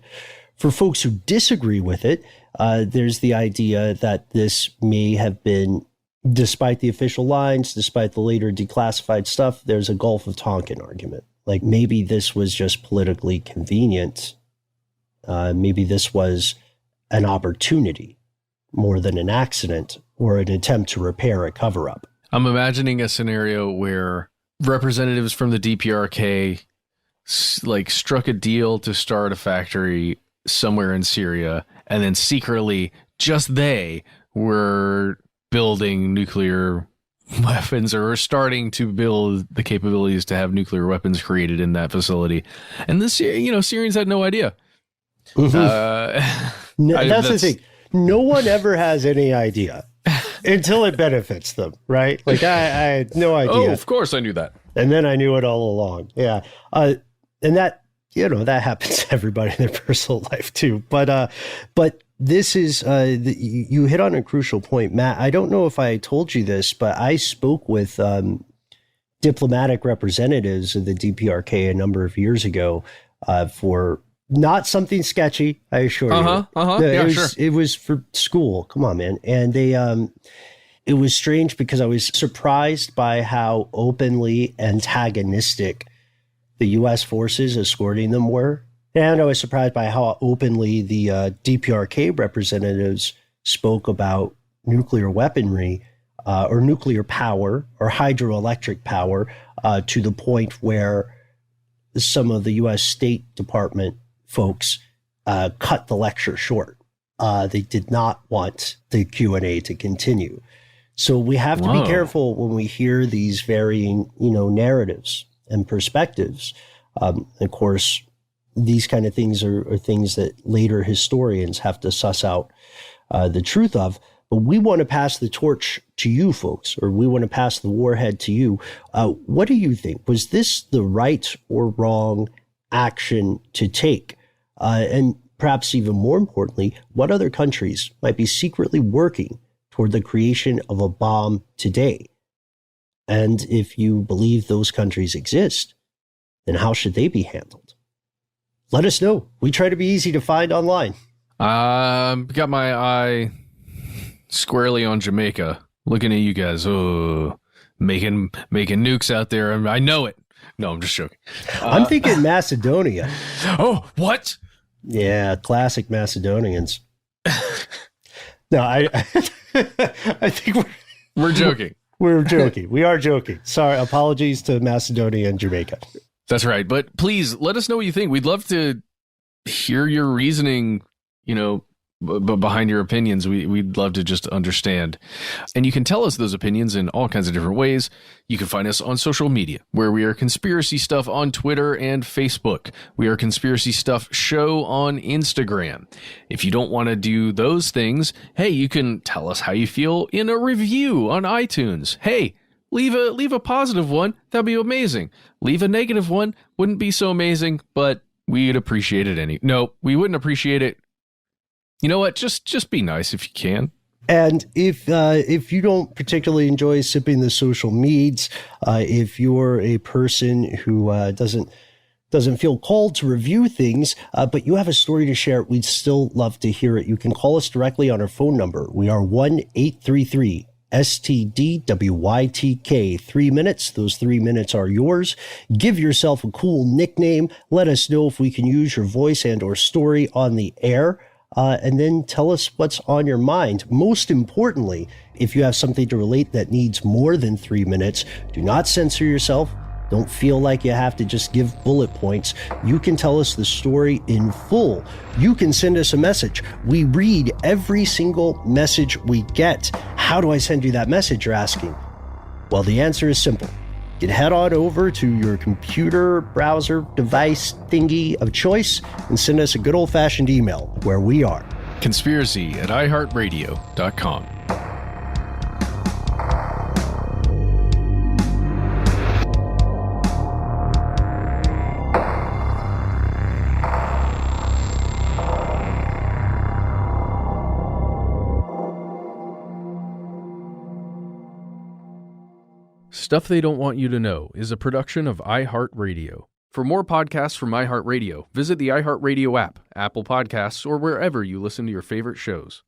For folks who disagree with it, there's the idea that this may have been, despite the official lines, despite the later declassified stuff, there's a Gulf of Tonkin argument. Like maybe this was just politically convenient. Maybe this was an opportunity more than an accident or an attempt to repair a cover-up. I'm imagining a scenario where representatives from the DPRK struck a deal to start a factory somewhere in Syria, and then secretly just they were building nuclear weapons, or starting to build the capabilities to have nuclear weapons created in that facility. And this, Syrians had no idea. Mm-hmm. That's the thing. No one ever has any idea until it benefits them, right? Like I had no idea. Oh, of course I knew that. And then I knew it all along. Yeah. And that, that happens to everybody in their personal life too. But this is, you hit on a crucial point, Matt. I don't know if I told you this, but I spoke with diplomatic representatives of the DPRK a number of years ago for not something sketchy, I assure you. It was for school. Come on, man. And it was strange because I was surprised by how openly antagonistic the U.S. forces escorting them were. And I was surprised by how openly the DPRK representatives spoke about nuclear weaponry or nuclear power or hydroelectric power to the point where some of the U.S. State Department folks cut the lecture short. They did not want the Q&A to continue. So we have to be careful when we hear these varying, narratives and perspectives. Of course, these kind of things are things that later historians have to suss out the truth of. But we want to pass the torch to you folks, or we want to pass the warhead to you. What do you think? Was this the right or wrong action to take? And perhaps even more importantly, what other countries might be secretly working toward the creation of a bomb today? And if you believe those countries exist, then how should they be handled? Let us know. We try to be easy to find online. Got my eye squarely on Jamaica, looking at you guys. Oh, making nukes out there. I know it. No, I'm just joking. I'm thinking Macedonia. Oh, what? Yeah, classic Macedonians. No, I think we're joking. We're joking. We are joking. Sorry, apologies to Macedonia and Jamaica. That's right. But please let us know what you think. We'd love to hear your reasoning, behind your opinions. We'd love to just understand. And you can tell us those opinions in all kinds of different ways. You can find us on social media, where we are Conspiracy Stuff on Twitter and Facebook. We are Conspiracy Stuff Show on Instagram. If you don't want to do those things, hey, you can tell us how you feel in a review on iTunes. Hey, leave a positive one. That'd be amazing. Leave a negative one. Wouldn't be so amazing, but we'd appreciate it No, we wouldn't appreciate it. You know what? Just be nice if you can. And if you don't particularly enjoy sipping the social meds, if you're a person who doesn't feel called to review things, but you have a story to share, we'd still love to hear it. You can call us directly on our phone number. We are 1-833-STDWYTK. 3 minutes. Those 3 minutes are yours. Give yourself a cool nickname. Let us know if we can use your voice and or story on the air. And then tell us what's on your mind. Most importantly, if you have something to relate that needs more than 3 minutes, do not censor yourself. Don't feel like you have to just give bullet points. You can tell us the story in full. You can send us a message. We read every single message we get. How do I send you that message, you're asking? Well, the answer is simple. You can head on over to your computer, browser, device thingy of choice and send us a good old-fashioned email where we are. conspiracy@iHeartRadio.com. Stuff They Don't Want You to Know is a production of iHeartRadio. For more podcasts from iHeartRadio, visit the iHeartRadio app, Apple Podcasts, or wherever you listen to your favorite shows.